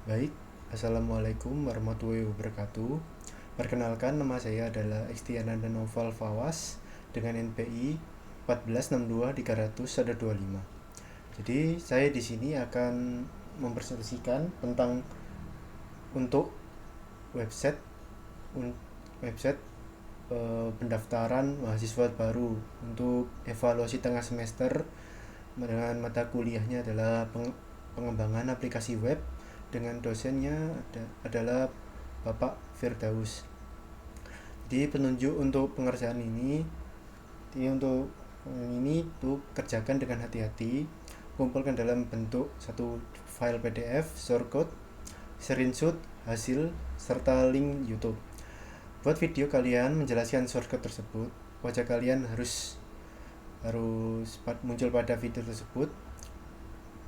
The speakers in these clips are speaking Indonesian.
Baik, Assalamualaikum warahmatullahi wabarakatuh. Perkenalkan, nama saya adalah Ekstiananda Noval Fawas dengan NPI 1462300-25. Jadi, saya di sini akan mempresentasikan tentang untuk website un- website pendaftaran mahasiswa baru untuk evaluasi tengah semester dengan mata kuliahnya adalah pengembangan aplikasi web dengan dosennya adalah Bapak Firdaus. Jadi penunjuk untuk pengerjaan ini, tuh kerjakan dengan hati-hati, kumpulkan dalam bentuk satu file PDF, shortcode, screenshot hasil serta link YouTube. Buat video kalian menjelaskan shortcode tersebut, wajah kalian harus harus muncul pada video tersebut.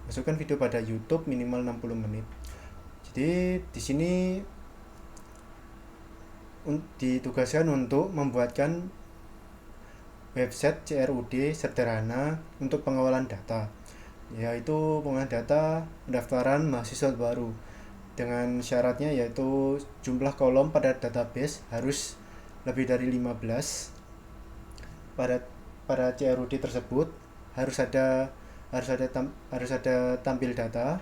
Masukkan video pada YouTube minimal 60 menit. Jadi di sini ditugaskan untuk membuatkan website CRUD sederhana untuk pengawalan data, yaitu pengelolaan data pendaftaran mahasiswa baru dengan syaratnya yaitu jumlah kolom pada database harus lebih dari 15. Pada CRUD tersebut harus ada tampil data,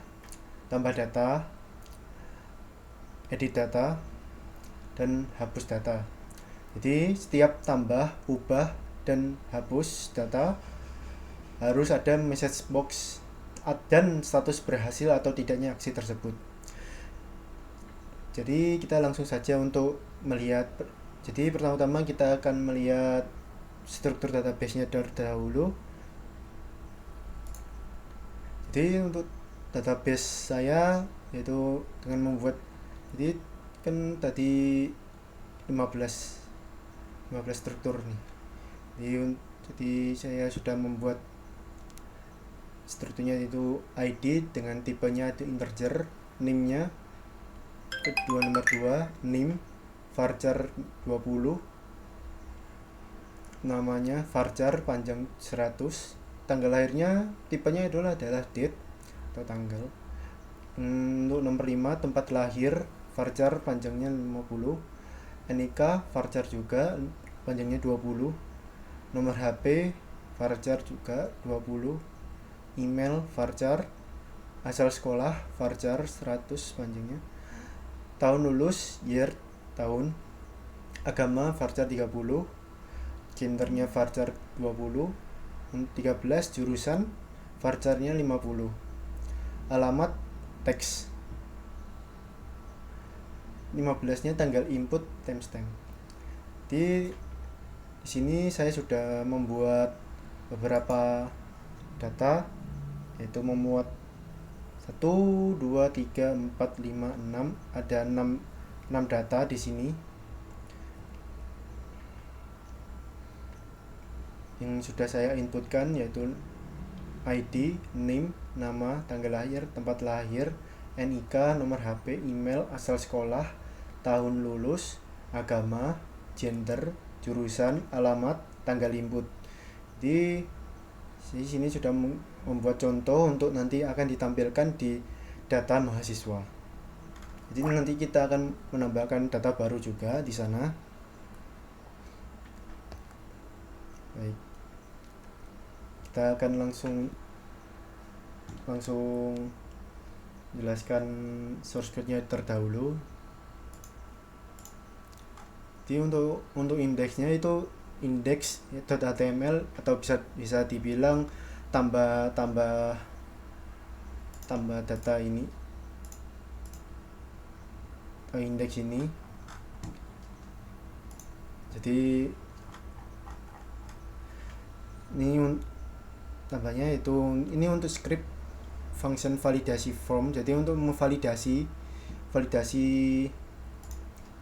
tambah data, edit data, dan hapus data. Jadi setiap tambah, ubah, dan hapus data harus ada message box dan status berhasil atau tidaknya aksi tersebut. Jadi kita langsung saja untuk melihat. Jadi pertama-tama kita akan melihat struktur database-nya terdahulu. Jadi untuk database saya yaitu dengan membuat, jadi kan tadi 15 struktur nih. Jadi saya sudah membuat strukturnya itu ID dengan tipenya itu integer, name-nya kedua nomor 2, name, varchar 20, namanya varchar panjang 100, tanggal lahirnya tipenya adalah date atau tanggal. Untuk nomor 5 tempat lahir, varchar panjangnya 50, NIK varchar juga panjangnya 20, nomor HP varchar juga 20, email varchar, asal sekolah varchar 100 panjangnya, tahun lulus year tahun, agama varchar 30, gendernya varchar 20, 13 jurusan varcharnya 50, alamat teks, 15-nya tanggal input timestamp. Di sini saya sudah membuat beberapa data, yaitu memuat 1 2 3 4 5 6, ada 6 data di sini yang sudah saya inputkan, yaitu ID, name, nama, tanggal lahir, tempat lahir, NIK, nomor HP, email, asal sekolah, tahun lulus, agama, gender, jurusan, alamat, tanggal input. Di sini sudah membuat contoh untuk nanti akan ditampilkan di data mahasiswa. Jadi nanti kita akan menambahkan data baru juga di sana. Baik. Kita akan langsung jelaskan source code-nya terdahulu. Jadi untuk indeksnya itu index.html atau bisa dibilang tambah data ini atau indeks ini. Jadi ini tambahnya itu ini untuk script function validasi form, jadi untuk memvalidasi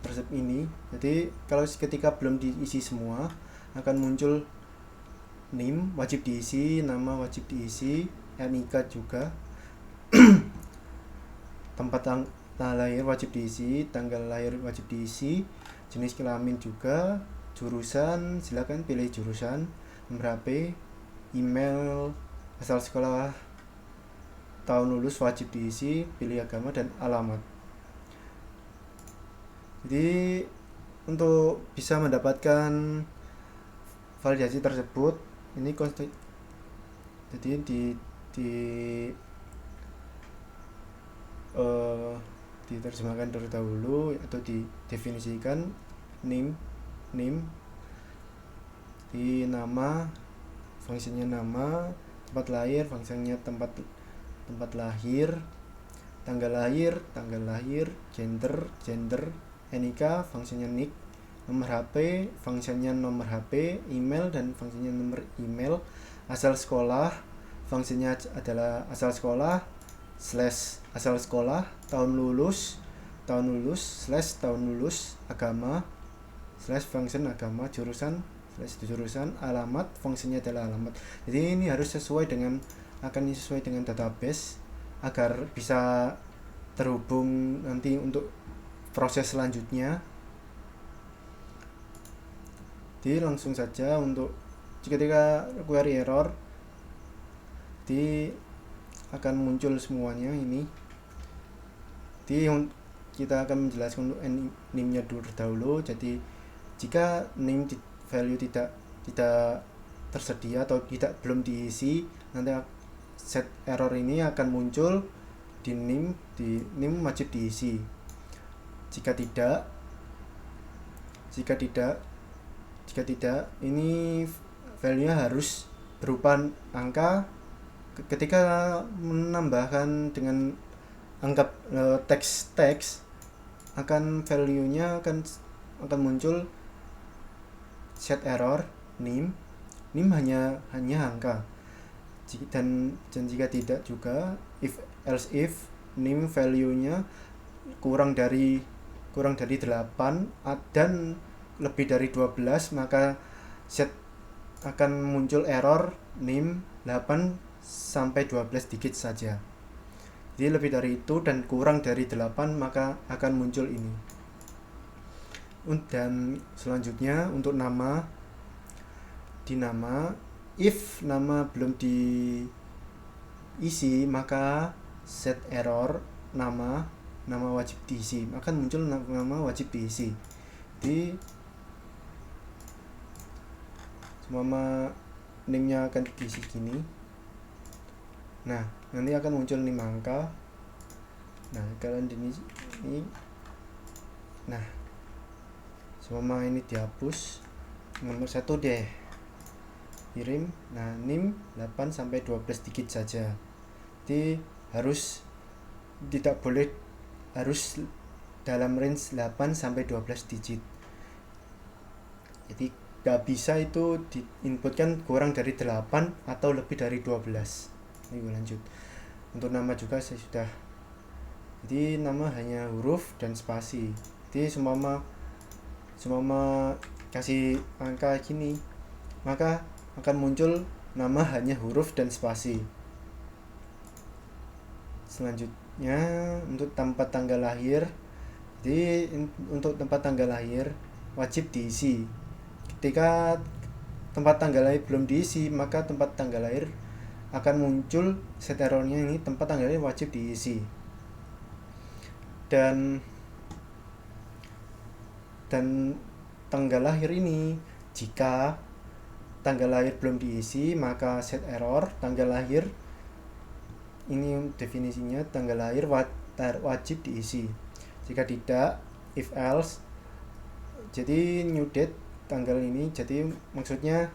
tersebut ini. Jadi kalau ketika belum diisi semua akan muncul name wajib diisi, nama wajib diisi, NIK juga, tempat lahir wajib diisi, tanggal lahir wajib diisi, jenis kelamin juga, jurusan silakan pilih jurusan, nomor HP, email, asal sekolah tahun lulus wajib diisi, pilih agama dan alamat. Jadi untuk bisa mendapatkan validasi tersebut ini jadi di diterjemahkan terlebih dahulu atau didefinisikan NIM di nama, fungsinya nama, tempat lahir, fungsinya tempat lahir, tanggal lahir, gender, NIK, fungsinya NIK, nomor HP, fungsinya nomor HP, email dan fungsinya nomor email, asal sekolah, fungsinya adalah asal sekolah, / asal sekolah, tahun lulus, / tahun lulus, agama, / function agama, jurusan, /jurusan, alamat, fungsinya adalah alamat. Jadi ini harus sesuai dengan database agar bisa terhubung nanti untuk proses selanjutnya. Jadi langsung saja untuk ketika query error akan muncul semuanya ini. Jadi kita akan menjelaskan untuk NIM-nya dahulu. Jadi jika NIM value tidak tersedia atau belum diisi, nanti set error ini akan muncul di NIM wajib diisi. Jika tidak ini value-nya harus berupa angka. Ketika menambahkan dengan angka teks akan value-nya akan muncul set error NIM hanya angka. Dan jika tidak juga else if NIM value-nya kurang dari 8 dan lebih dari 12, maka set akan muncul error NIM 8 sampai 12 digit saja. Jadi lebih dari itu dan kurang dari 8 maka akan muncul ini. Dan selanjutnya untuk nama, if nama belum diisi maka set error nama wajib diisi, akan muncul nama wajib diisi. Jadi semua NIM-nya akan diisi gini. Nah, nanti akan muncul 5 angka. Nah, kalian ini. Nah, semua ini dihapus. Nomor 1 deh. Kirim. Nah, NIM 8 sampai 12 digit saja. Jadi harus dalam range 8 sampai 12 digit. Jadi gak bisa itu diinputkan kurang dari 8 atau lebih dari 12. Ini lanjut. Untuk nama juga saya sudah. Jadi nama hanya huruf dan spasi. Jadi semua kasih angka gini, maka akan muncul nama hanya huruf dan spasi. Selanjutnya untuk tempat tanggal lahir. Jadi untuk tempat tanggal lahir wajib diisi. Ketika tempat tanggal lahir belum diisi, maka tempat tanggal lahir akan muncul set error-nya ini, tempat tanggal lahir wajib diisi. Dan tanggal lahir ini, jika tanggal lahir belum diisi maka set error tanggal lahir ini, definisinya tanggal lahir wajib diisi. Jika tidak, if else, jadi new date tanggal ini. Jadi maksudnya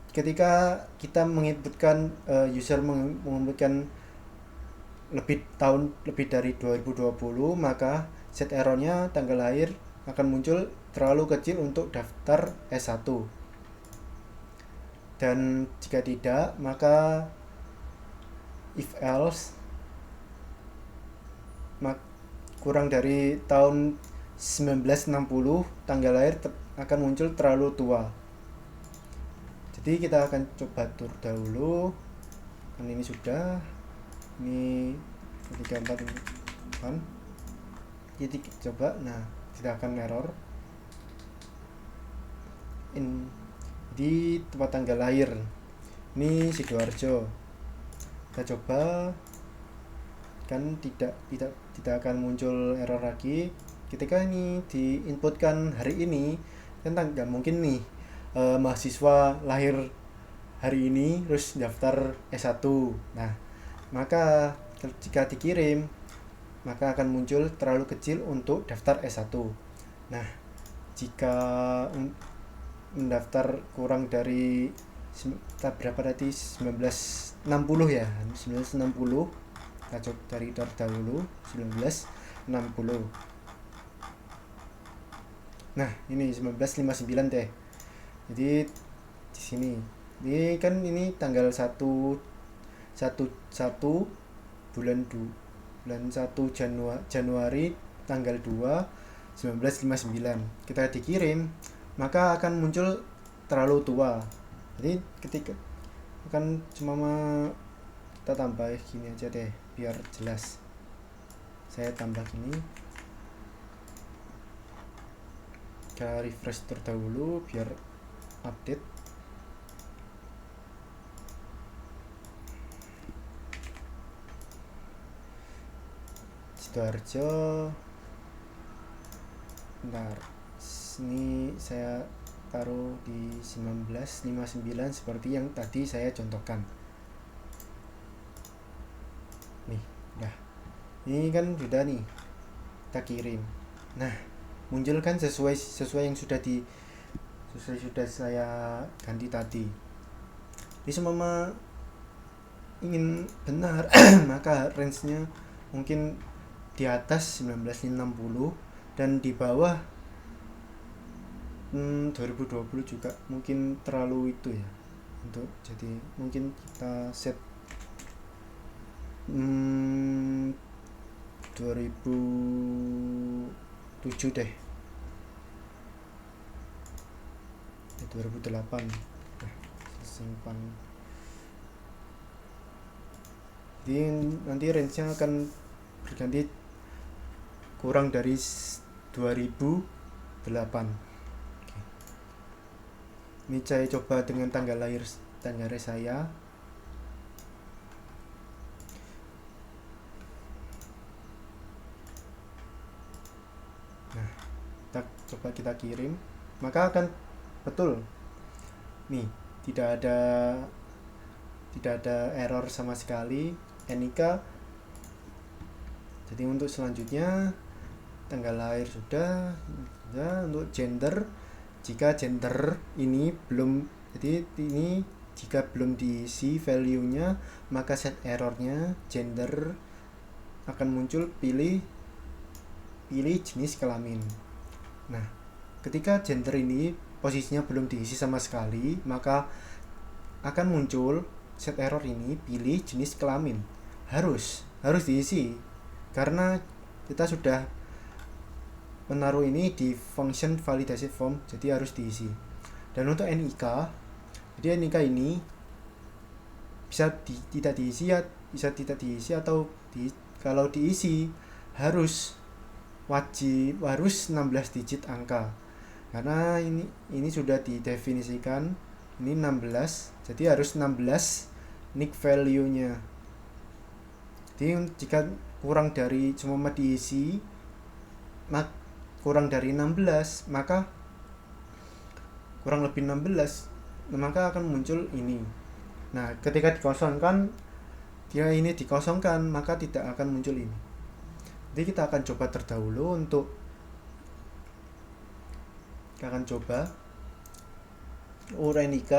ketika kita menginputkan user menginputkan lebih dari 2020, maka set error-nya tanggal lahir akan muncul terlalu kecil untuk daftar S1. Dan jika tidak, maka if else kurang dari tahun 1960 tanggal lahir akan muncul terlalu tua. Jadi kita akan coba tur dahulu. Kan ini sudah. Ini 3 4 kan. Jadi coba, nah tidak akan error. Di tempat tanggal lahir. Ini Sidoarjo. Kita coba kan tidak akan muncul error lagi. Ketika ini diinputkan hari ini, kan nggak mungkin nih mahasiswa lahir hari ini terus daftar S1. Nah, maka jika dikirim maka akan muncul terlalu kecil untuk daftar S1. Nah, jika mendaftar kurang dari berapa tadi, 1960 ya, 1960, kita coba dari dahulu 1960. Nah, ini 1959 deh. Jadi di sini ini kan ini tanggal 1 bulan 1 Januari tanggal 2 1959. Kita dikirim maka akan muncul terlalu tua. Jadi ketika akan cuma kita tambah gini aja deh biar jelas. Saya tambah gini, kita refresh terdahulu biar update. Sidoarjo, bentar, ini saya taruh di 1959 seperti yang tadi saya contohkan. Nih, udah. Ini kan sudah nih, kita kirim. Nah, muncul kan sesuai yang sudah saya ganti tadi. Jadi semua ingin benar maka range-nya mungkin di atas 1960 dan di bawah 2020 juga mungkin terlalu itu ya. Jadi mungkin kita set 2007 deh, 2008. Nah, simpan. Jadi nanti range-nya akan berganti kurang dari 2008. Oke. Ini saya coba dengan tanggal lahir saya. Nah, kita kirim, maka akan betul. Nih, tidak ada error sama sekali. NIK. Jadi untuk selanjutnya tanggal lahir sudah. Untuk gender, jika gender ini belum, jadi ini jika belum diisi value-nya maka set errornya gender akan muncul pilih jenis kelamin. Nah, ketika gender ini posisinya belum diisi sama sekali maka akan muncul set error ini pilih jenis kelamin. Harus diisi karena kita sudah menaruh ini di function validasi form, jadi harus diisi. Dan untuk NIK, jadi NIK ini tidak diisi atau kalau diisi harus 16 digit angka. Karena ini sudah didefinisikan ini 16, jadi harus 16 NIK value-nya. Jadi jika kurang dari cuma diisi kurang dari 16 maka kurang lebih 16 maka akan muncul ini. Nah, ketika dikosongkan maka tidak akan muncul ini. Jadi kita akan coba terdahulu kita akan coba NIK.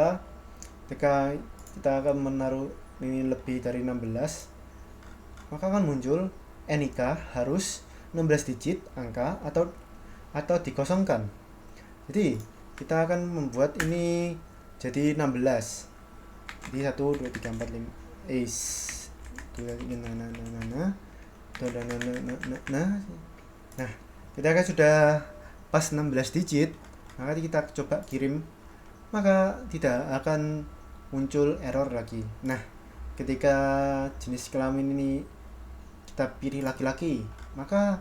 Ketika kita akan menaruh ini lebih dari 16 maka akan muncul NIK harus 16 digit angka atau dikosongkan. Jadi kita akan membuat ini jadi 16. Jadi 1 2 3 4 5 Nah, kita kan sudah pas 16 digit, maka kita coba kirim, maka tidak akan muncul error lagi. Nah, ketika jenis kelamin ini kita pilih laki-laki, maka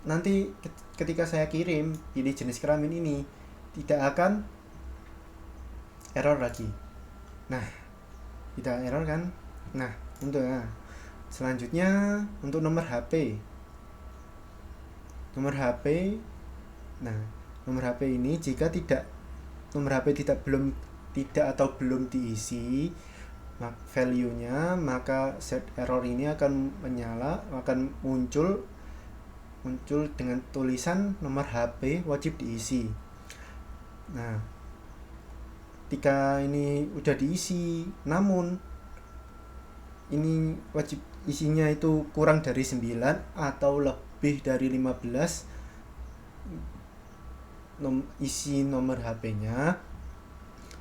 nanti ketika saya kirim pilih jenis kelamin ini tidak akan error lagi. Nah, tidak error kan? Nah, Selanjutnya untuk nomor HP. Nomor HP. Nah, nomor HP ini jika nomor HP tidak atau belum diisi value-nya, maka set error ini akan muncul dengan tulisan nomor HP wajib diisi. Nah, ketika ini udah diisi, namun ini wajib isinya itu kurang dari 9 atau lebih dari 15 isi nomor HP-nya,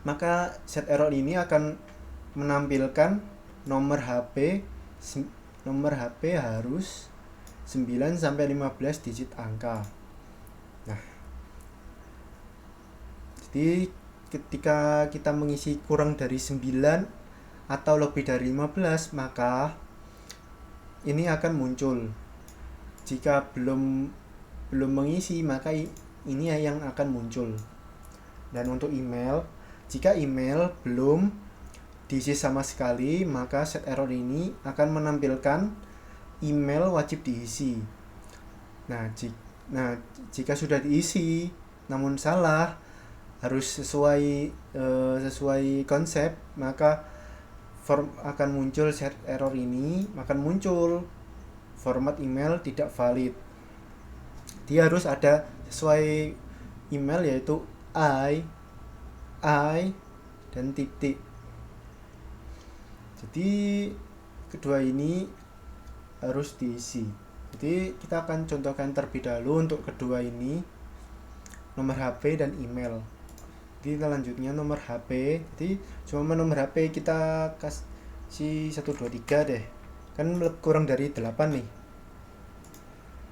maka set error ini akan menampilkan nomor HP harus 9 sampai 15 digit angka. Nah, jadi ketika kita mengisi kurang dari 9 atau lebih dari 15, maka ini akan muncul. Jika belum mengisi, maka ini yang akan muncul. Dan untuk email, jika email belum diisi sama sekali, maka set error ini akan menampilkan email wajib diisi. Nah, jika sudah diisi namun salah, harus sesuai konsep, maka akan muncul set error ini, akan muncul format email tidak valid. Dia harus ada sesuai email, yaitu I dan titik. Jadi kedua ini harus diisi. Jadi kita akan contohkan terlebih dahulu untuk kedua ini, nomor HP dan email. Jadi selanjutnya nomor HP. Jadi cuma nomor HP kita kasih 1 2 3 deh. Kan kurang dari 8 nih.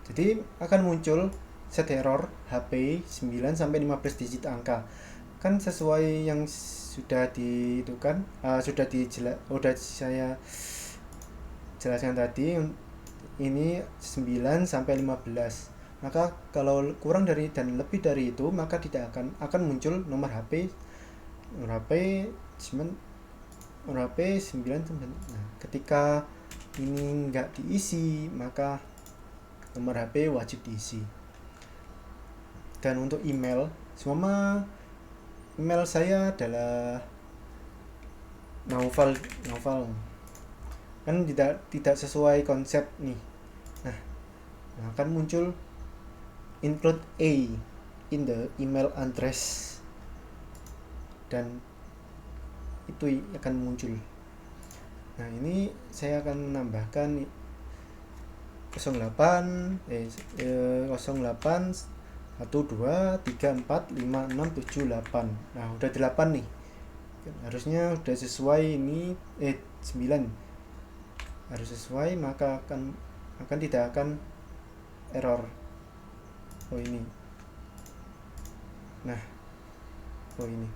Jadi akan muncul set error HP 9 sampai 15 digit angka. Kan sesuai yang sudah saya jelaskan tadi, ini 9 sampai 15. Maka kalau kurang dari dan lebih dari itu, maka tidak akan muncul nomor HP 9. Nah, ketika ini enggak diisi, maka nomor HP wajib diisi. Dan untuk email, semua email saya adalah Naufal kan tidak sesuai konsep nih. Nah, akan muncul include A in the email address, dan itu akan muncul. Nah, ini saya akan menambahkan 08 12 34 56 78. Nah, udah 8 nih. Harusnya udah sesuai ini 9. Harus sesuai, maka tidak akan error. Oh ini. Nah. Oh ini.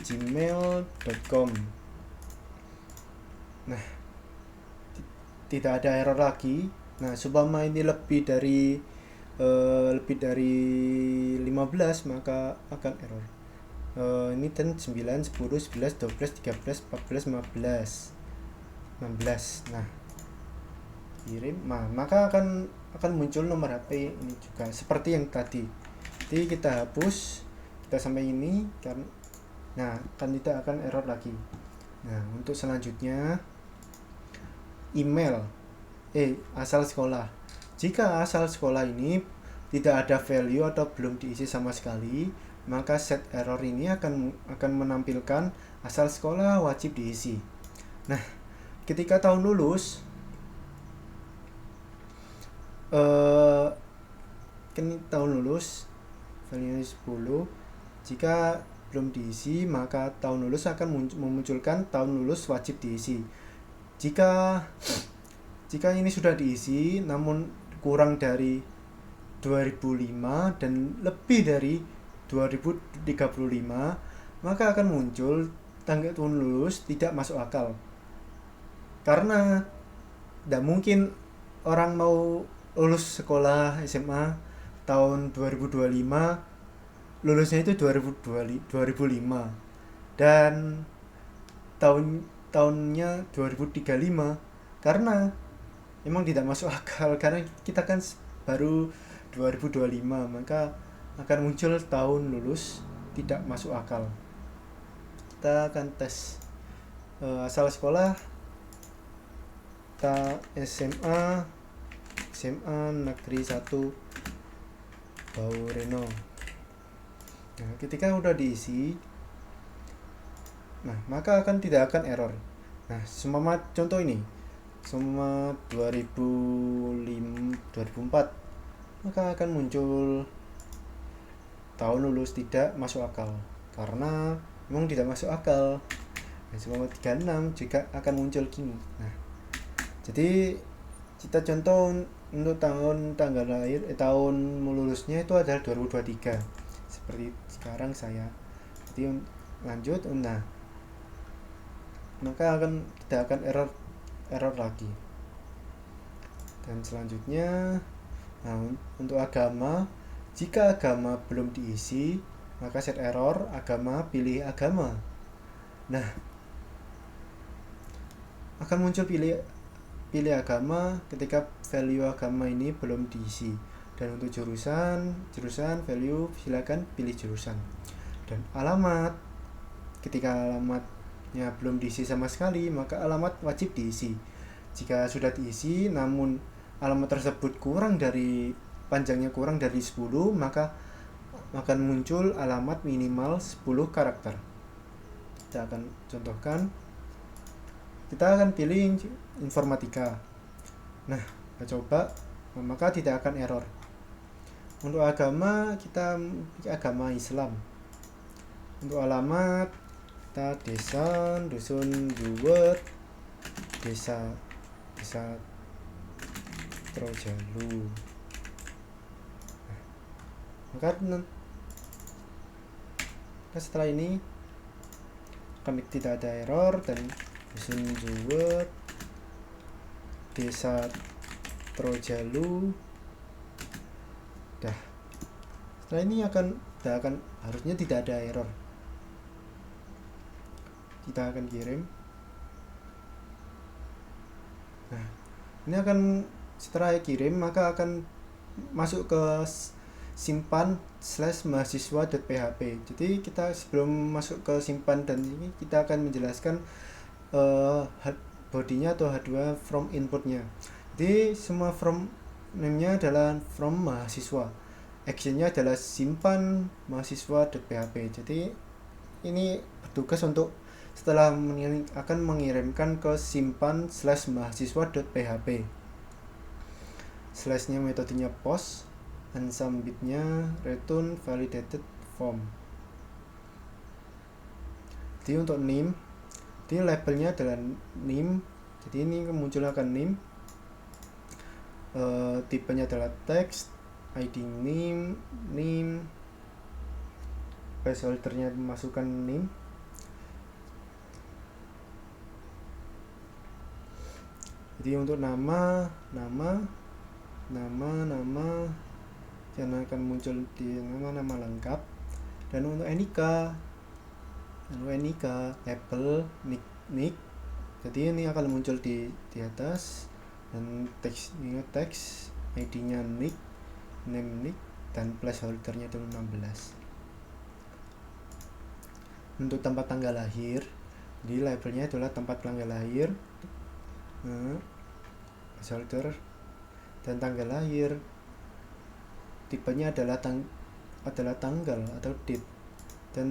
gmail.com. Nah, tidak ada error lagi. Nah, supaya ini lebih dari 15, maka akan error. Ini dan 9, 10, 11, 12, 13, 14, 15, 16. Nah, kirim. Nah, maka akan muncul nomor HP ini juga seperti yang tadi. Jadi kita hapus, kita sampai ini kan. Nah, kan tidak akan error lagi. Nah, untuk selanjutnya email asal sekolah. Jika asal sekolah ini tidak ada value atau belum diisi sama sekali, maka set error ini akan menampilkan asal sekolah wajib diisi. Nah, ketika tahun lulus value 10, jika belum diisi, maka tahun lulus akan memunculkan tahun lulus wajib diisi. Jika ini sudah diisi namun kurang dari 2005 dan lebih dari 2035, maka akan muncul tanggal tahun lulus tidak masuk akal. Karena tidak mungkin orang mau lulus sekolah SMA tahun 2025, lulusnya itu 2005, dan tahunnya 2035, karena emang tidak masuk akal karena kita kan baru 2025, maka akan muncul tahun lulus tidak masuk akal. Kita akan tes asal sekolah, kita SMA Negeri 1 Baureno. Nah, ketika udah diisi, maka tidak akan error. Nah, semua contoh ini, semua 2004, maka akan muncul tahun lulus tidak masuk akal karena memang tidak masuk akal. Nah, semua 36 juga akan muncul gini. Nah, jadi kita contoh untuk tanggal lahir tahun lulusnya itu adalah 2023 seperti sekarang saya. Jadi lanjut, maka tidak akan error lagi. Dan selanjutnya, untuk agama, jika agama belum diisi, maka set error agama, pilih agama. Nah, akan muncul pilih agama ketika value agama ini belum diisi. Dan untuk jurusan value, silakan pilih jurusan. Dan alamat, ketika alamatnya belum diisi sama sekali, maka alamat wajib diisi. Jika sudah diisi namun alamat tersebut panjangnya kurang dari 10, maka akan muncul alamat minimal 10 karakter. Kita akan contohkan. Kita akan pilih informatika. Nah, kita coba, maka tidak akan error. Untuk agama, kita pilih agama Islam. Untuk alamat, kita dusun Juwet, desa Trojalu. Maka setelah ini kami tidak ada error, dan dusun Juwet, desa Trojalu. Setelah ini harusnya tidak ada error. Kita akan kirim. Nah, ini akan setelah kirim maka akan masuk ke simpan /mahasiswa.php. Jadi kita sebelum masuk ke simpan dan ini kita akan menjelaskan bodinya atau H2 from inputnya. Jadi semua from name-nya adalah from mahasiswa, action-nya adalah simpan mahasiswa.php. Jadi ini bertugas untuk setelah akan mengirimkan ke simpan /mahasiswa.php. Slashnya metodenya post, and submit-nya return validated form. Jadi untuk name, jadi labelnya adalah name. Jadi ini munculkan name. Tipenya adalah text, ID name, placeholder-nya masukkan name. Jadi untuk nama yang akan muncul di nama lengkap. Dan untuk NIK label nick. Jadi ini akan muncul di atas, dan teks ID-nya nick, name nick, dan placeholder-nya itu 16. Untuk tempat tanggal lahir, di labelnya adalah tempat tanggal lahir, placeholder, dan tanggal lahir tipenya adalah tanggal atau date, dan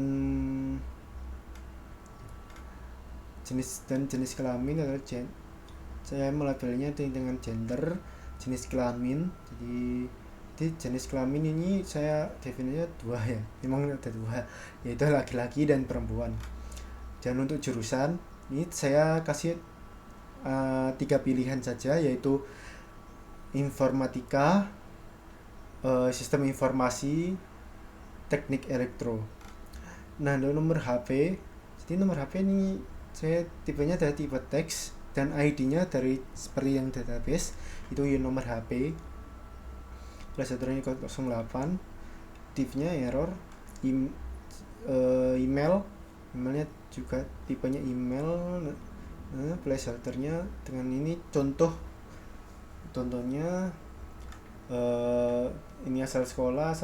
jenis kelamin adalah saya melabelnya dengan gender, jenis kelamin. Jadi jenis kelamin ini saya definisinya 2 ya, memang ada 2, yaitu laki-laki dan perempuan. Dan untuk jurusan ini saya kasih 3 pilihan saja, yaitu informatika, sistem informasi, teknik elektro. Nah, untuk nomor HP, jadi nomor HP ini saya tipenya dari tipe teks, dan ID-nya dari seperti yang database itu nomor HP. Placeholder-nya 08, div-nya error, email emailnya juga tipenya email. Placeholdernya dengan ini contohnya ini asal sekolah.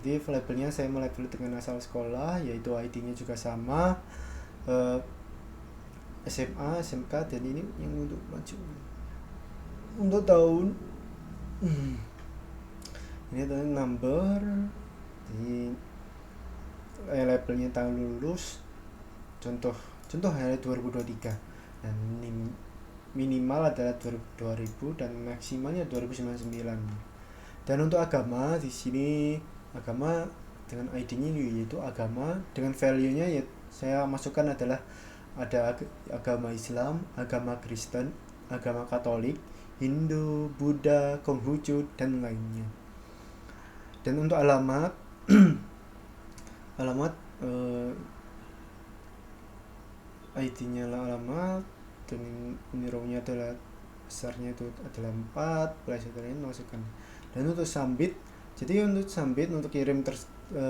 Jadi labelnya saya melabel dengan asal sekolah, yaitu ID-nya juga sama, SMA, SMK, dan ini yang untuk maju untuk tahun ini tahun number di labelnya tahun lulus, contoh hari 2023, dan minimal adalah 2000 dan maksimalnya 2099. Dan untuk agama di sini, agama dengan ID-nya yaitu agama, dengan value-nya ya saya masukkan adalah ada agama Islam, agama Kristen, agama Katolik, Hindu, Buddha, Konghucu, dan lainnya. Dan untuk alamat ID-nya alamat, dan ini row-nya adalah besarnya itu adalah 4, placeholder-nya masukkan. Dan untuk submit, jadi untuk kirim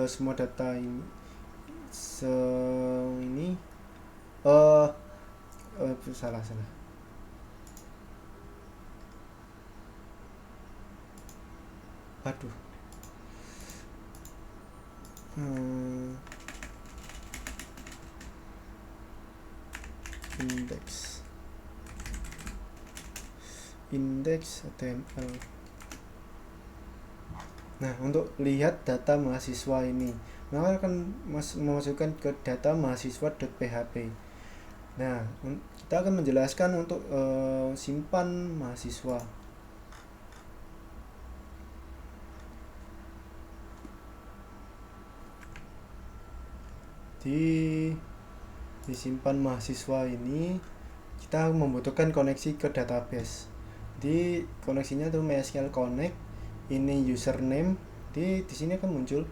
semua data ini salah. Aduh. Index HTML. Nah, untuk lihat data mahasiswa ini, maka akan memasukkan ke data mahasiswa.php. Nah, kita akan menjelaskan untuk simpan mahasiswa. Di simpan mahasiswa ini kita membutuhkan koneksi ke database. Di koneksinya tuh MySQL Connect, ini username. Di sini akan muncul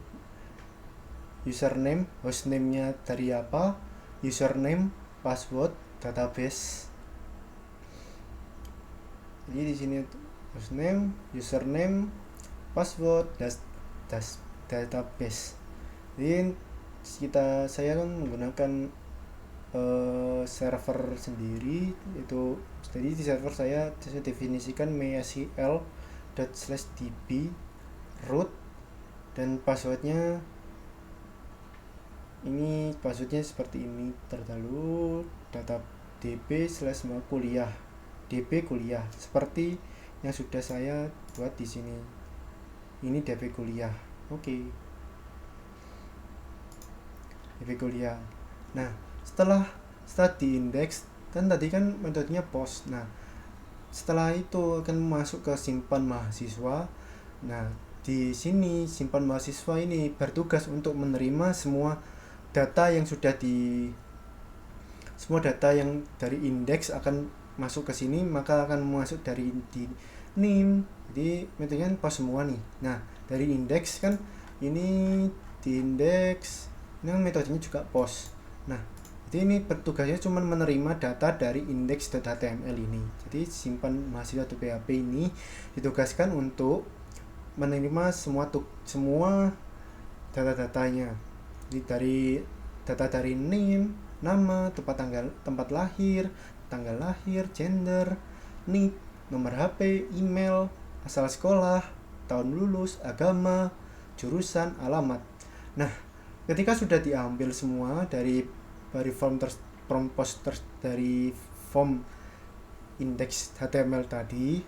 username, hostname-nya dari apa, username, password, database. Jadi di sini hostname, username, password, database. Jadi saya kan menggunakan server sendiri, itu jadi di server saya definisikan mysql./db root, dan passwordnya seperti ini, terlalu data db/kuliah, db kuliah, seperti yang sudah saya buat di sini. Ini db kuliah. Oke. db kuliah. Nah, setelah diindeks, kan tadi kan metodenya post. Nah, setelah itu akan masuk ke simpan mahasiswa. Nah, di sini simpan mahasiswa ini bertugas untuk menerima semua data yang dari indeks akan masuk ke sini, maka akan masuk dari di name. Jadi metodenya post semua nih. Nah, dari indeks kan ini di indeks, ini kan metodenya juga post. Nah, jadi ini bertugasnya cuma menerima data dari index.html ini. Jadi simpan mahasiswa.php ini ditugaskan untuk menerima semua data-datanya. Jadi dari data dari name, nama, tempat lahir, tanggal lahir, gender, NIK, nomor HP, email, asal sekolah, tahun lulus, agama, jurusan, alamat. Nah, ketika sudah diambil semua dari form index HTML tadi,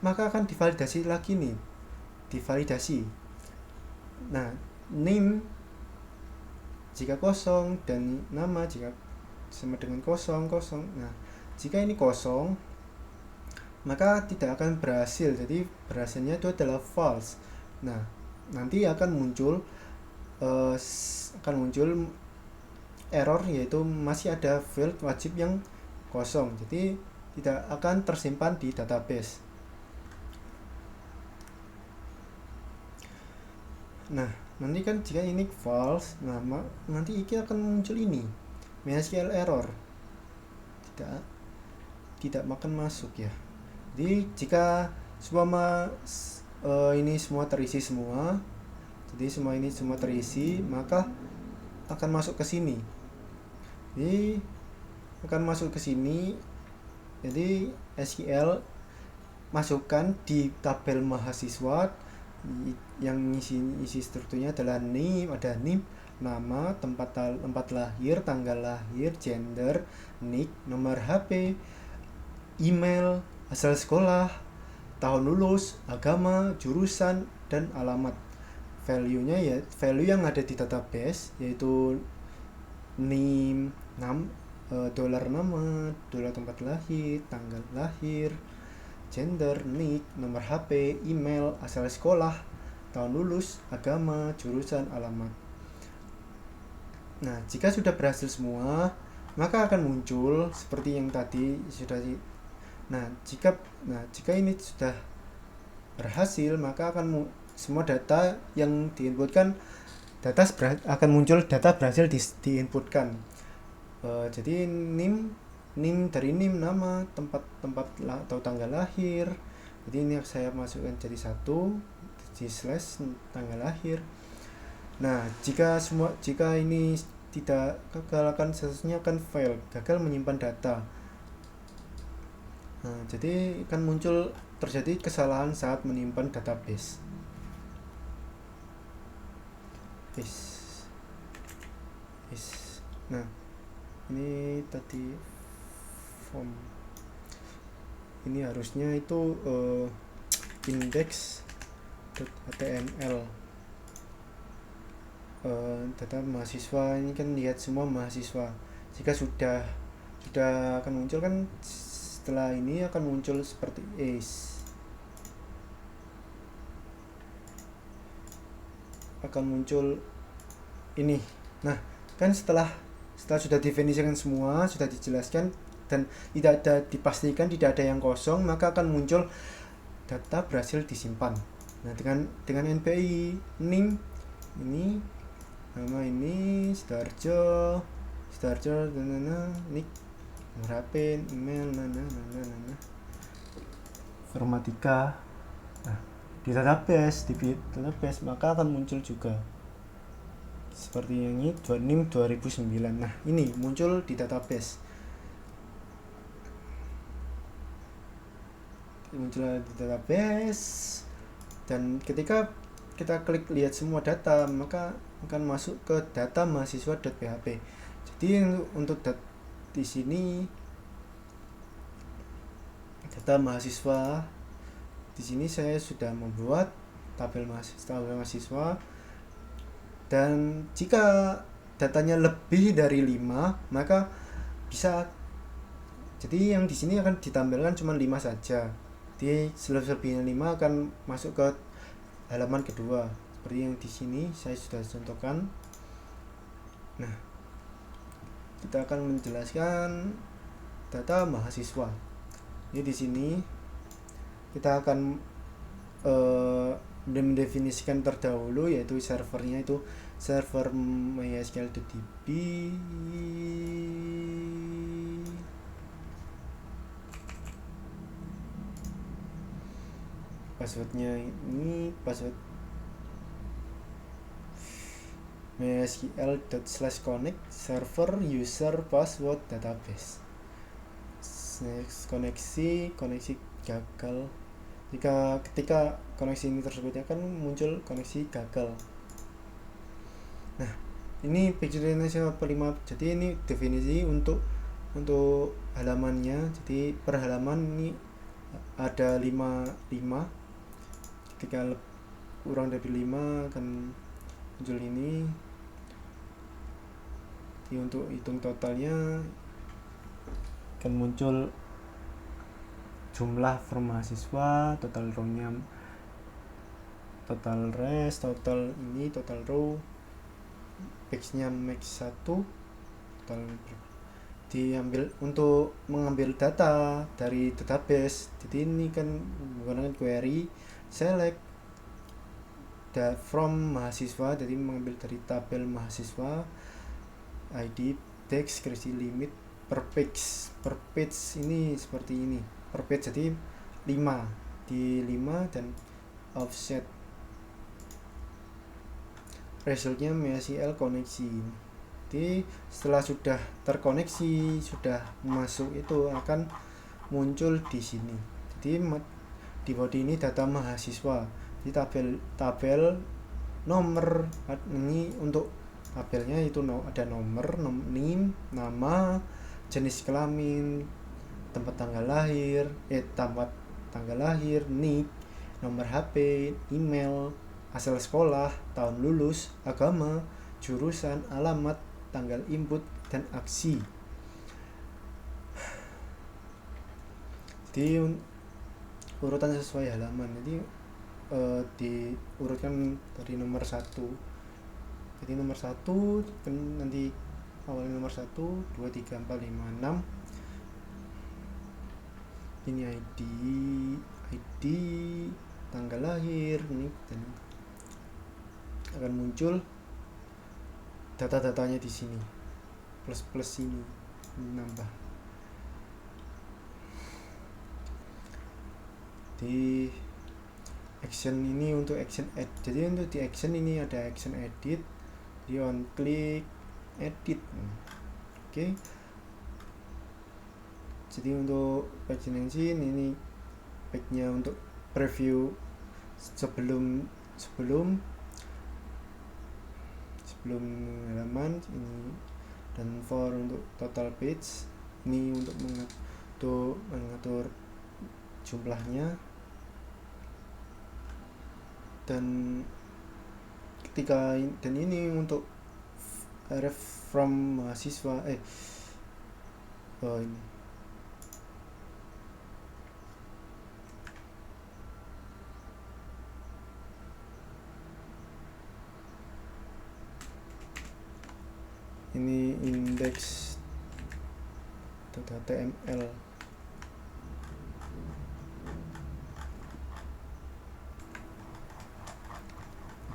maka akan divalidasi lagi nih. Nah, name jika kosong dan nama jika sama dengan kosong. Nah, jika ini kosong, maka tidak akan berhasil. Jadi berhasilnya itu adalah false. Nah, nanti akan muncul error, yaitu masih ada field wajib yang kosong, jadi tidak akan tersimpan di database. Nah, nanti kan jika ini false, nanti ini akan muncul ini MySQL error, tidak makan masuk ya. Jadi jika ini semua terisi semua, maka akan masuk ke sini. Jadi akan masuk ke sini. Jadi SQL masukkan di tabel mahasiswa yang isi strukturnya adalah NIM, ada NIM, nama, tempat lahir, tanggal lahir, gender, NIK, nomor HP, email, asal sekolah, tahun lulus, agama, jurusan, dan alamat. Value-nya ya value yang ada di database yaitu NIM, dolar nama, dolar tempat lahir, tanggal lahir, gender, NIK, nomor HP, email, asal sekolah, tahun lulus, agama, jurusan, alamat. Nah, jika sudah berhasil semua, maka akan muncul seperti yang tadi sudah jika ini sudah berhasil, maka akan semua data yang diinputkan akan muncul data berhasil diinputkan. Jadi NIM dari NIM nama, tempat atau tanggal lahir. Jadi ini saya masukkan jadi 1 di slash tanggal lahir. Nah, jika ini tidak gagal, akan seharusnya akan fail, gagal menyimpan data. Nah, jadi akan muncul terjadi kesalahan saat menyimpan database. Nah, ini tadi form ini harusnya itu index.html. Data mahasiswa ini kan lihat semua mahasiswa. Jika sudah akan muncul kan, setelah ini akan muncul seperti akan muncul ini. Nah, kan setelah sudah definisikan semua, sudah dijelaskan dan dipastikan tidak ada yang kosong, maka akan muncul data berhasil disimpan. Nah, dengan NPI NIM ini, nama ini Sidoarjo, NIK, nomor HP, email, informatika. Nah, di database maka akan muncul juga seperti yang ini, NIM 2009. Nah, ini muncul di database. Dan ketika kita klik lihat semua data, maka akan masuk ke data mahasiswa.php. Jadi untuk di sini data mahasiswa, di sini saya sudah membuat tabel mahasiswa, dan jika datanya lebih dari 5, maka bisa, jadi yang di sini akan ditampilkan cuma 5 saja. Jadi selebihnya 5 akan masuk ke halaman kedua seperti yang di sini saya sudah contohkan. Nah, kita akan menjelaskan data mahasiswa. Ini di sini kita akan mendefinisikan terdahulu, yaitu servernya itu server mysql.db. Passwordnya ini password mysql./connect server user password database. Koneksi gagal. Ketika koneksi ini tersebut akan muncul koneksi gagal. Nah, ini picture national 5. Jadi ini definisi untuk halamannya. Jadi per halaman ini ada 5. Ketika kurang dari 5 akan muncul ini. Jadi untuk hitung totalnya akan muncul jumlah per mahasiswa, total row-nya, total res, total ini, total row, page-nya max 1, total diambil untuk mengambil data dari database. Jadi ini kan menggunakan query select from mahasiswa, jadi mengambil dari tabel mahasiswa, ID, text, query limit per page ini seperti ini. Per page jadi 5 dan offset resultnya MySQL koneksi. Jadi setelah sudah terkoneksi, sudah masuk, itu akan muncul di sini. Jadi di body ini data mahasiswa. Jadi tabel nomor ini untuk tabelnya itu ada nomor, NIM, nama, jenis kelamin, tempat tanggal lahir, NIK, nomor HP, email, asal sekolah, tahun lulus, agama, jurusan, alamat, tanggal input, dan aksi. Jadi urutan sesuai halaman. Jadi diurutkan dari nomor 1. Jadi nomor 1 kan nanti awalnya nomor 1, 2, 3, 4, 5, 6. Ini ID, tanggal lahir, ini, dan akan muncul data-datanya di sini. Plus ini nambah. Di action ini untuk action edit. Jadi untuk di action ini ada action edit, di on klik edit. Oke. Jadi untuk page engine ini page-nya untuk preview sebelum halaman ini, dan for untuk total page ini untuk mengatur jumlahnya. Dan ini untuk ref from mahasiswa ini index.html.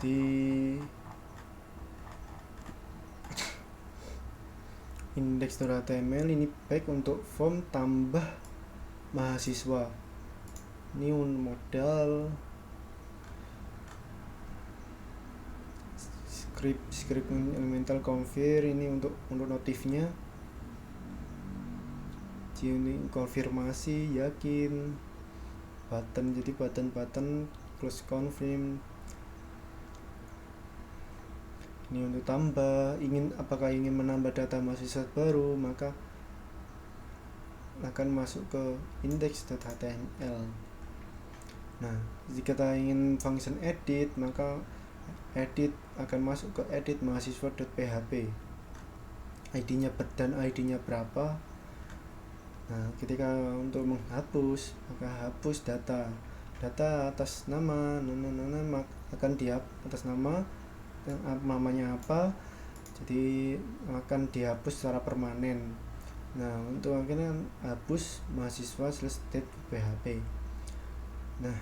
Di index.html ini baik untuk form tambah mahasiswa. Ini modal script elemental config ini untuk notifnya. Ini konfirmasi, yakin, button, jadi button close confirm. Ini untuk tambah, apakah ingin menambah data mahasiswa baru, maka akan masuk ke index.html. Nah, jika kita ingin function edit, maka edit akan masuk ke edit mahasiswa.php. ID-nya dan ID-nya berapa. Nah, ketika untuk menghapus, maka hapus data atas nama akan atas nama, namanya apa, jadi akan dihapus secara permanen. Nah, untuk akhirnya hapus mahasiswa/state.php. Nah,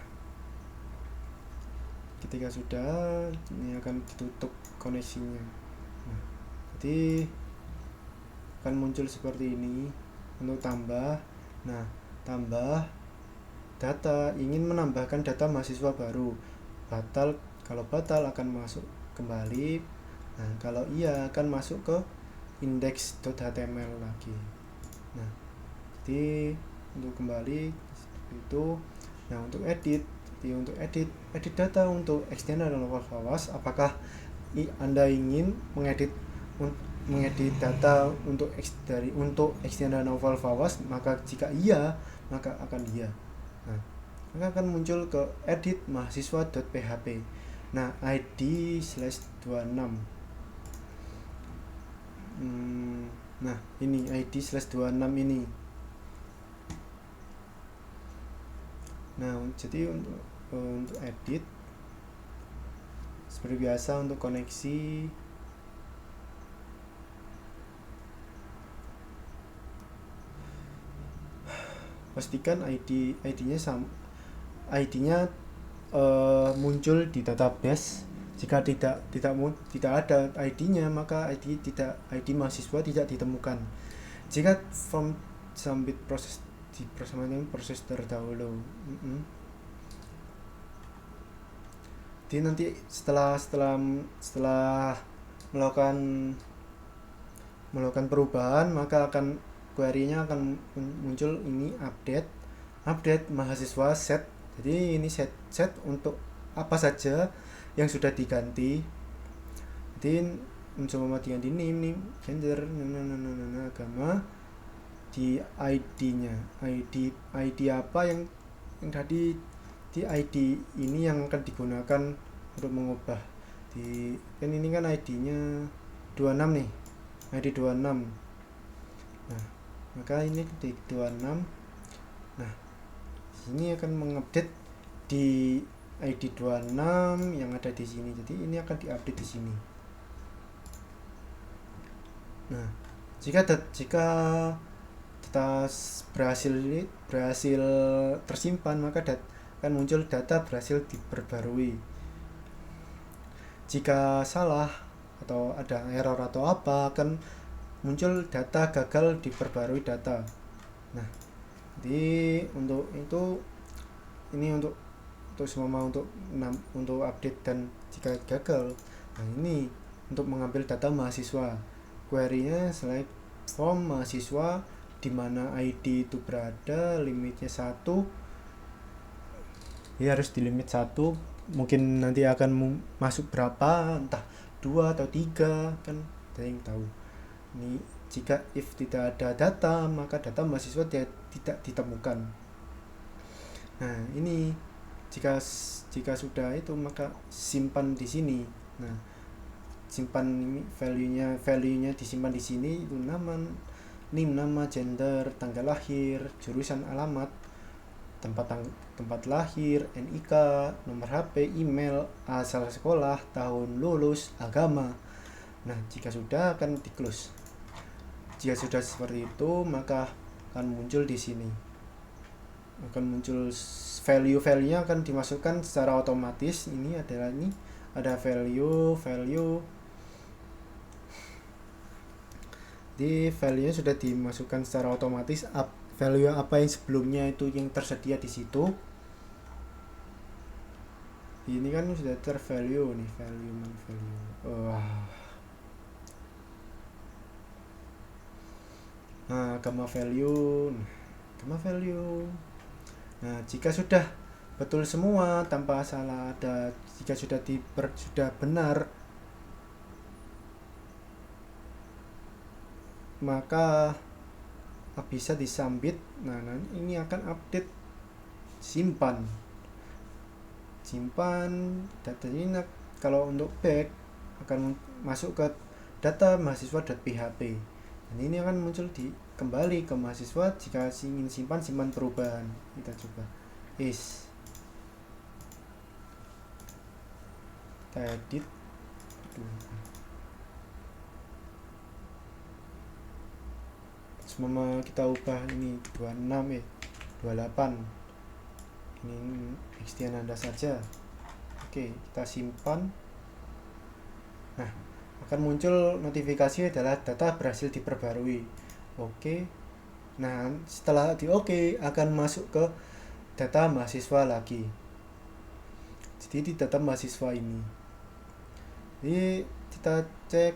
ketika sudah, ini akan ditutup koneksinya. Nah, jadi akan muncul seperti ini untuk tambah. Nah, tambah data, ingin menambahkan data mahasiswa baru, kalau batal akan masuk kembali. Nah, kalau iya akan masuk ke index.html lagi. Nah, jadi untuk kembali itu. Nah, untuk edit data untuk external novel file. Apakah Anda ingin mengedit data untuk external novel file? Maka jika iya, maka akan iya. Nah, maka akan muncul ke edit mahasiswa.php. Nah, ID/26. Nah, ini ID/26 ini. Nah, jadi untuk edit seperti biasa, untuk koneksi pastikan ID-nya muncul di database. Jika tidak ada ID-nya, maka ID mahasiswa tidak ditemukan. Jika form submit proses terdahulu. Jadi nanti setelah melakukan melakukan perubahan, maka akan query-nya akan muncul ini update mahasiswa set. Jadi ini set untuk apa saja yang sudah diganti. Jadi mencoba diganti name, gender, agama, di ID-nya, ID apa yang tadi di ID ini yang akan digunakan untuk mengubah. Kan ini kan ID-nya 26 nih, ID 26. Nah, maka ini di 26. Nah, ini akan mengupdate di ID 26 yang ada di sini. Jadi ini akan diupdate di sini. Nah, jika data berhasil tersimpan, maka akan muncul data berhasil diperbarui. Jika salah atau ada error atau apa, akan muncul data gagal diperbarui data. Nah, jadi untuk itu ini untuk semua untuk update dan jika gagal. Nah, ini untuk mengambil data mahasiswa. Query-nya select form mahasiswa di mana ID itu berada, limitnya 1. Ya harus di limit 1. Mungkin nanti akan masuk berapa, entah 2 atau 3, kan ada yang tahu. Ini jika if tidak ada data, maka data mahasiswa tidak ditemukan. Nah, ini jika sudah itu, maka simpan di sini. Nah, simpan value-nya disimpan di sini. Itu name, nama, gender, tanggal lahir, jurusan, alamat, tempat lahir, NIK, nomor HP, email, asal sekolah, tahun lulus, agama. Nah, jika sudah akan di close. Jika sudah seperti itu, maka akan muncul di sini. Akan muncul value-nya akan dimasukkan secara otomatis. Ini ada value. Di value-nya sudah dimasukkan secara otomatis. Value apa yang sebelumnya itu yang tersedia di situ. Ini kan sudah tervalue nih, value. Nah, agama value. Nah, jika sudah betul semua tanpa salah ada, jika sudah benar, maka bisa disambit. Nah, ini akan update, simpan datanya. Kalau untuk back akan masuk ke data mahasiswa.php. Dan ini akan muncul kembali ke mahasiswa. Jika ingin simpan perubahan. Kita coba kita edit. Semua kita ubah ini 26 28. Ini XT Ananda saja. Oke, kita simpan. Nah, akan muncul notifikasi adalah data berhasil diperbarui. Oke. Nah, setelah akan masuk ke data mahasiswa lagi. Jadi di data mahasiswa ini, jadi kita cek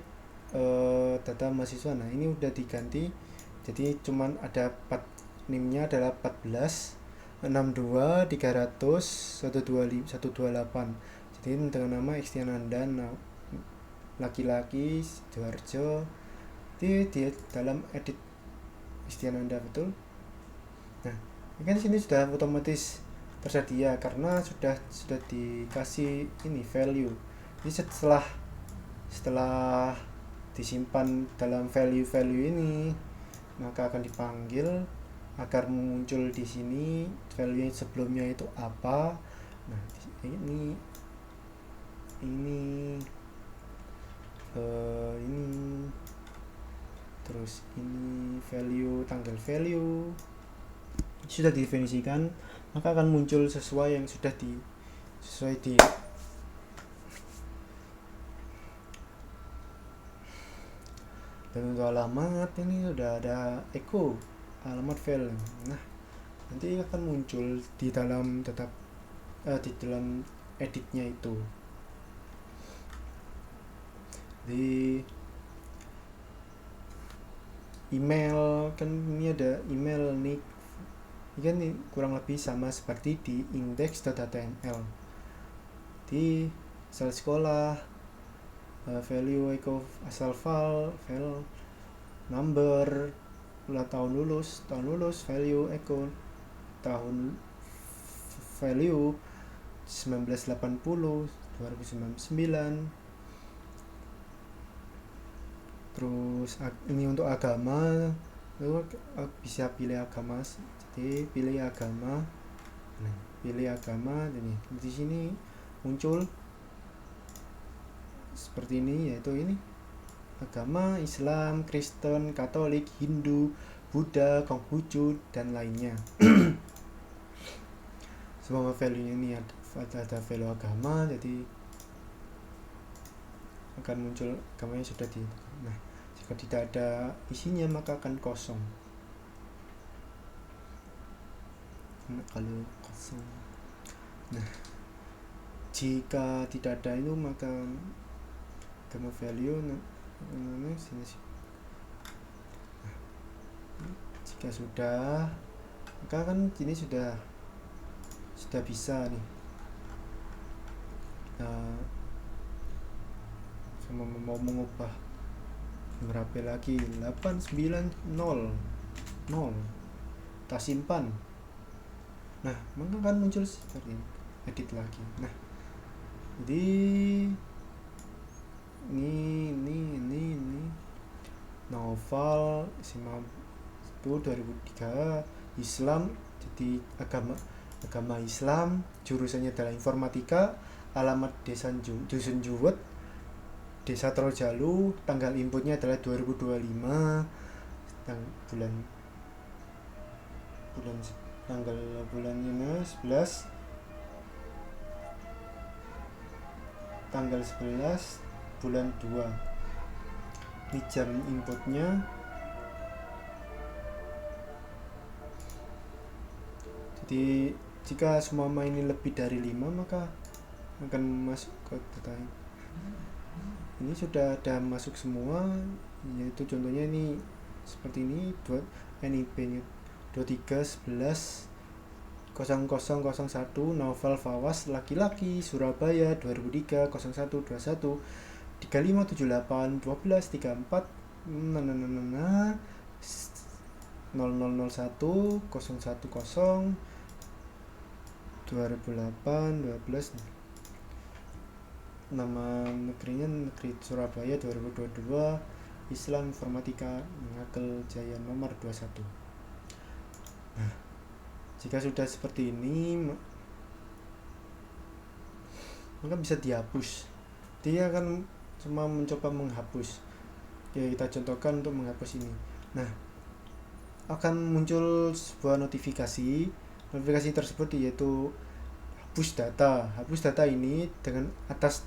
data mahasiswa. Nah, ini udah diganti. Jadi cuman ada NIM-nya adalah 14 62 300 128. Jadi dengan nama Xtiananda, laki-laki, Sidoarjo. Di dalam edit Xtiananda betul. Nah, ini kan sini sudah otomatis tersedia karena sudah dikasih ini value. Jadi setelah disimpan dalam value ini, maka akan dipanggil agar muncul di sini value sebelumnya itu apa. Nah, ini terus ini value, tanggal value sudah didefinisikan, maka akan muncul sesuai yang sudah sesuai di dan untuk alamat ini sudah ada echo alamat file. Nah, nanti akan muncul di dalam di dalam editnya itu. email, kan ini ada email nih, ini kan kurang lebih sama seperti di index.html. Di asal sekolah, value equal asal file number, tahun lulus value equal tahun value 1980 2099. Terus ini untuk agama, lu bisa pilih agama, jadi pilih agama. Nah, pilih agama, ini di sini muncul seperti ini, yaitu ini agama Islam, Kristen, Katolik, Hindu, Buddha, Konghucu, dan lainnya. Semua value ini ada value agama, jadi akan muncul agamanya sudah di. Nah, jika tidak ada isinya maka akan kosong. Nah, kalau kosong, nah jika tidak ada itu maka agama value jika sudah, maka kan ini sudah bisa nih. Sama mau mengubah berapa lagi, 890 kita simpan. Nah, maka kan muncul seperti ini, edit lagi. Nah, jadi ini novel itu 2003 Islam, jadi agama Islam, jurusannya adalah informatika, alamat dusun Juwet, Desa Trojalu, tanggal inputnya adalah 2025, bulannya 11, tanggal 11 bulan 2. Ini jam inputnya. Jadi jika semua ini lebih dari 5 maka akan masuk ke data ini. Sudah ada masuk semua, yaitu contohnya ini seperti ini, NIP nya 2311 0001 novel Fawas laki-laki Surabaya 2003 0121 3578 12 34 001 010 2008 12. Nama negerinya negeri Surabaya 2022, Islam Informatika Ngakel Jaya nomor 21. Nah, jika sudah seperti ini maka bisa dihapus. Dia akan cuma mencoba menghapus. Ya, kita contohkan untuk menghapus ini. Nah, akan muncul sebuah notifikasi tersebut, yaitu hapus data ini dengan atas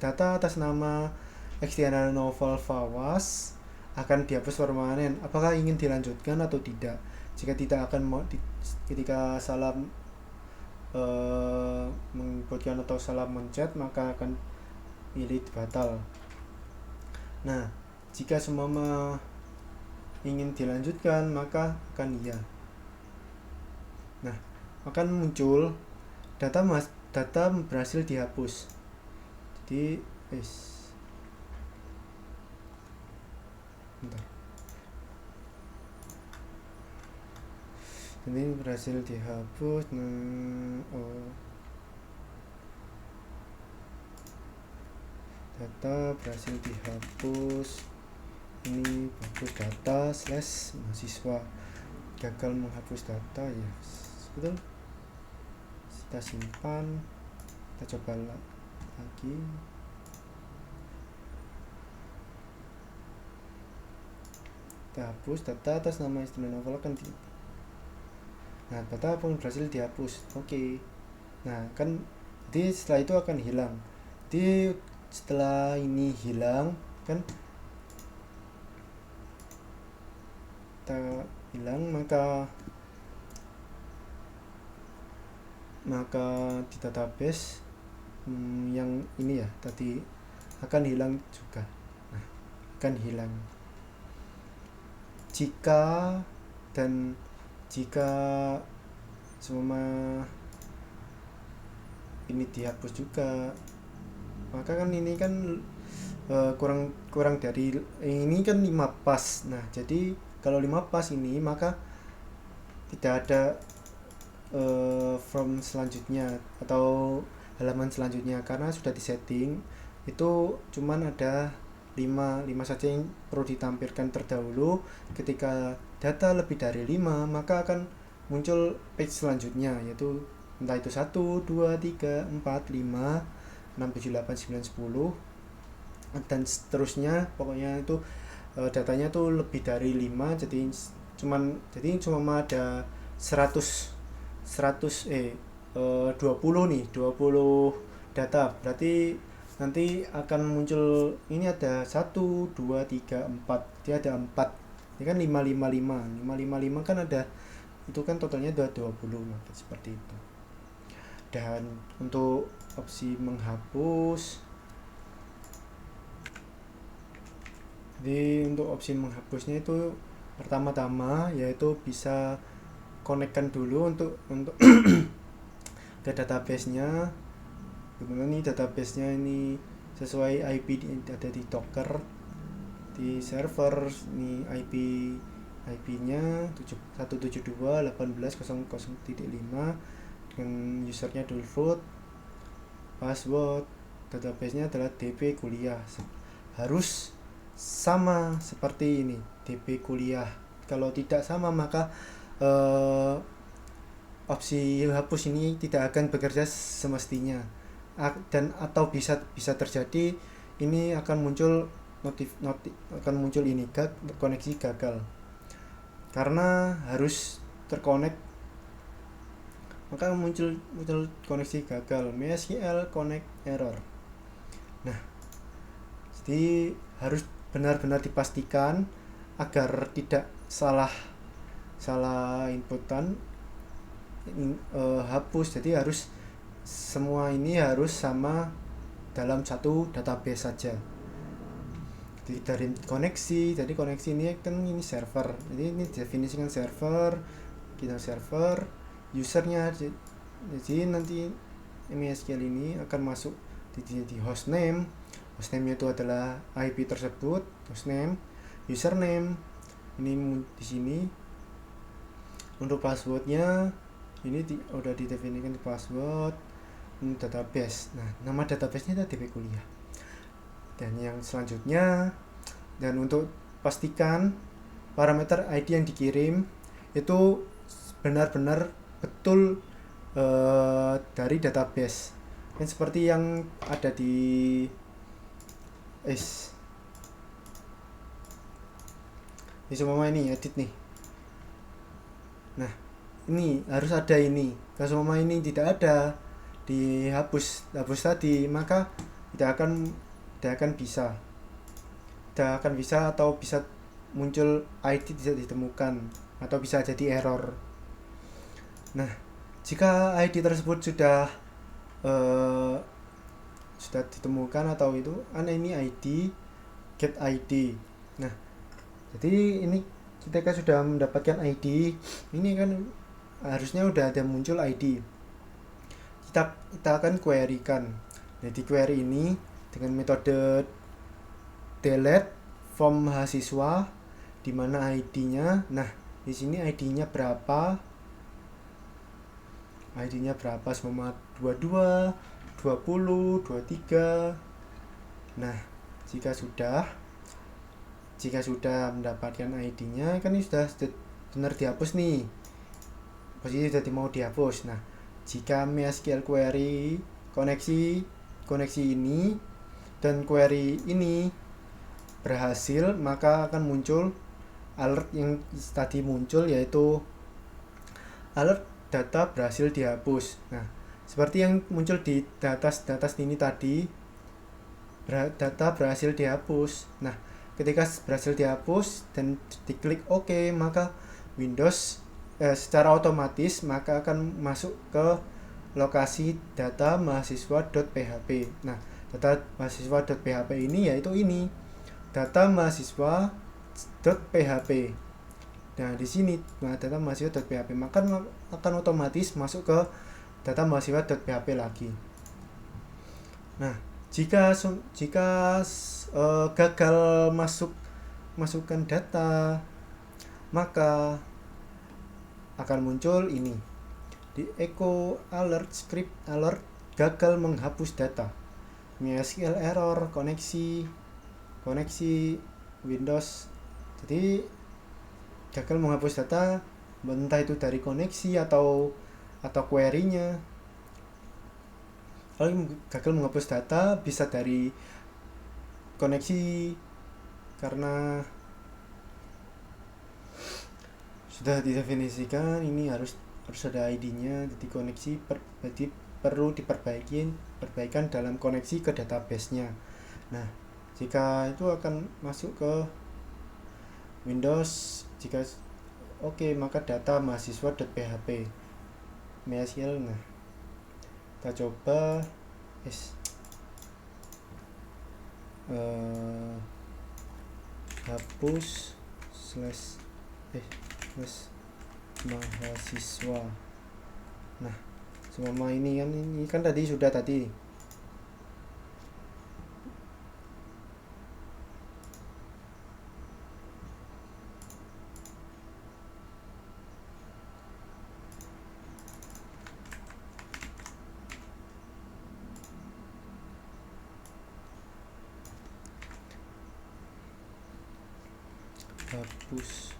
nama eksternal novel Fawas akan dihapus permanen. Apakah ingin dilanjutkan atau tidak? Jika tidak, akan ketika salah menginputkan atau salah mencet maka akan pilih batal. Nah, jika semua ingin dilanjutkan maka akan iya. Nah, akan muncul data berhasil dihapus. Jadi ini berhasil dihapus. Data berhasil dihapus. Ini bagus, data / mahasiswa gagal menghapus data, ya betul. Kita simpan, kita coba lagi. Kita hapus data atas nama istri novel kan nah, data pun berhasil dihapus. Oke. Nah, kan jadi setelah itu akan hilang. Jadi setelah ini hilang kan, kita hilang maka di database yang ini ya tadi akan hilang juga. Nah, akan hilang. jika dan jika semua ini dihapus juga, maka kan ini kan kurang dari ini kan 5 pas. Nah, jadi kalau 5 pas ini maka tidak ada from selanjutnya atau halaman selanjutnya karena sudah disetting itu cuman ada 5 saja yang perlu ditampilkan terdahulu. Ketika data lebih dari 5 maka akan muncul page selanjutnya, yaitu entah itu 1, 2, 3, 4, 5, 6, 7, 8, 9, 10 dan seterusnya. Pokoknya itu datanya tuh lebih dari 5, jadi cuma ada 20 nih, 20 data. Berarti nanti akan muncul ini ada 1, 2, 3, 4. Dia ada 4. Ini kan 555 kan ada, itu kan totalnya 20, maka seperti itu. Dan untuk opsi menghapus, jadi untuk opsi menghapusnya itu pertama-tama yaitu bisa konekkan dulu untuk ke database-nya. Kemudian ini database-nya ini sesuai IP ada di Docker di server. Ini IP-nya 172.18.00.5 dengan usernya default, password, database-nya adalah DP kuliah. Harus sama seperti ini, DP kuliah. Kalau tidak sama maka opsi hapus ini tidak akan bekerja semestinya, dan atau bisa terjadi ini akan muncul koneksi gagal karena harus terkonek, maka muncul koneksi gagal, MySQL connect error. Nah, jadi harus benar-benar dipastikan agar tidak salah inputan hapus. Jadi harus semua ini harus sama dalam satu database saja. Jadi dari koneksi, ini kan ini server. Jadi ini definisikan server, kita server, usernya. Jadi nanti MySQL ini akan masuk di hostname. Hostname itu adalah IP tersebut, hostname, username. Ini di sini. Untuk passwordnya ini udah didefinisikan di password. Ini database. Nah, nama database-nya adalah DP kuliah. Dan yang selanjutnya, dan untuk pastikan parameter ID yang dikirim itu benar-benar betul dari database. Dan seperti yang ada di semua ini edit nih. Nah, ini harus ada ini. Kalau semua ini tidak ada, dihapus tadi, maka tidak akan bisa atau bisa muncul ID tidak ditemukan atau bisa jadi error. Nah, jika ID tersebut sudah ditemukan atau itu ini ID get ID. Nah, jadi ini ketika sudah mendapatkan ID ini kan harusnya udah ada muncul ID. Kita akan query kan. Jadi query ini dengan metode delete from mahasiswa di mana ID-nya. Nah, di sini ID-nya berapa? ID-nya berapa? Semua 22, 20, 23. Nah, jika sudah mendapatkan ID-nya kan ini sudah benar dihapus nih. Posisi jadi mau dihapus. Nah, jika MySQL query koneksi ini dan query ini berhasil, maka akan muncul alert yang tadi muncul, yaitu alert data berhasil dihapus. Nah, seperti yang muncul di data ini tadi, data berhasil dihapus. Nah, ketika berhasil dihapus dan diklik OK, maka Windows secara otomatis maka akan masuk ke lokasi data mahasiswa.php. Nah, data mahasiswa.php ini yaitu ini data mahasiswa.php. Nah, di sini data mahasiswa.php maka akan otomatis masuk ke data mahasiswa.php lagi. Nah, jika gagal masukkan data, maka akan muncul ini di echo alert, script alert gagal menghapus data, MySQL error, koneksi Windows. Jadi gagal menghapus data, entah itu dari koneksi atau query-nya. Kalau gagal menghapus data bisa dari koneksi, karena sudah didefinisikan ini harus ada ID-nya. Jadi koneksi jadi perlu perbaikan dalam koneksi ke database-nya. Nah, jika itu akan masuk ke Windows, jika oke, maka data mahasiswa.php MySQL. Nah, kita coba hapus mahasiswa. Nah, semua ini kan tadi sudah hapus.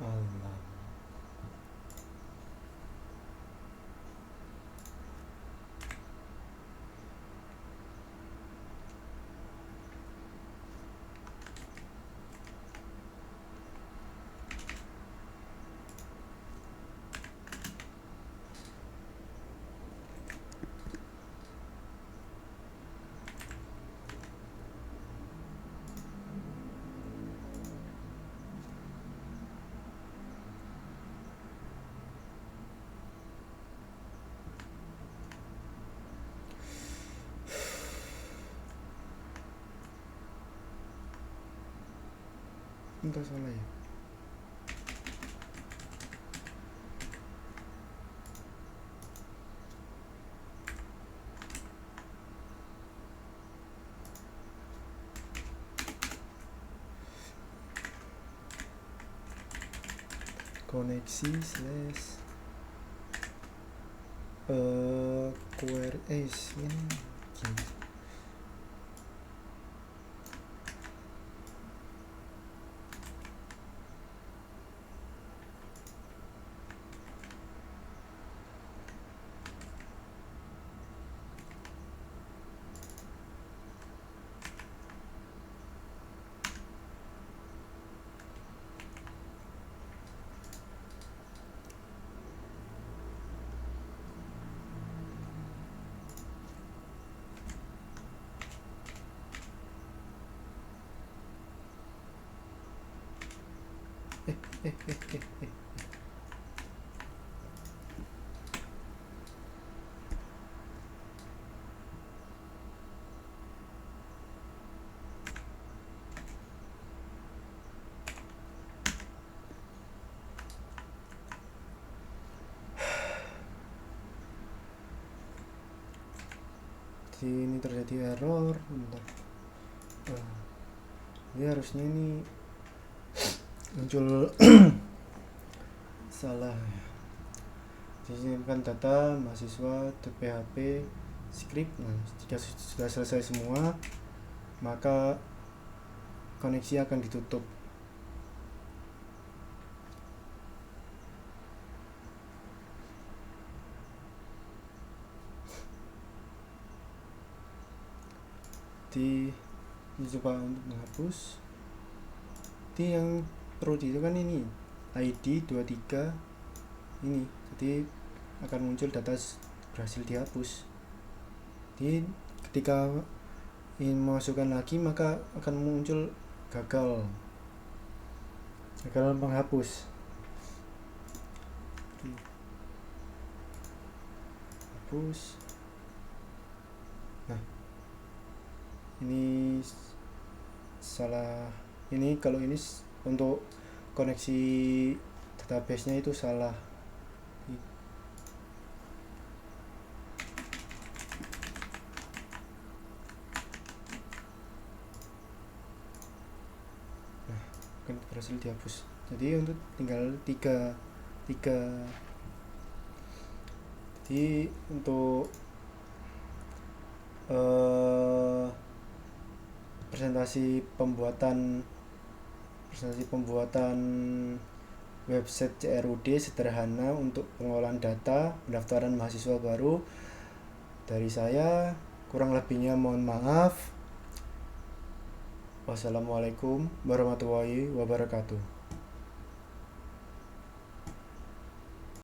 Alam. Enggak salah ya. Koneksi query ini. Ini terjadi error. Bentar. Ini harusnya ini muncul salah. Disimpan data mahasiswa.php script. Nah, jika sudah selesai semua, maka koneksi akan ditutup. Coba untuk menghapus. Yang perlu itu kan ini ID 23 ini, jadi akan muncul data berhasil dihapus. Jadi ketika ingin memasukkan lagi maka akan muncul gagal menghapus. Hapus. Nah, ini salah. Ini kalau ini untuk koneksi database-nya itu salah. Nah, kan berhasil dihapus. Jadi untuk tinggal tiga tiga jadi untuk eh, presentasi pembuatan website CRUD sederhana untuk pengolahan data pendaftaran mahasiswa baru dari saya. Kurang lebihnya mohon maaf. Wassalamualaikum warahmatullahi wabarakatuh.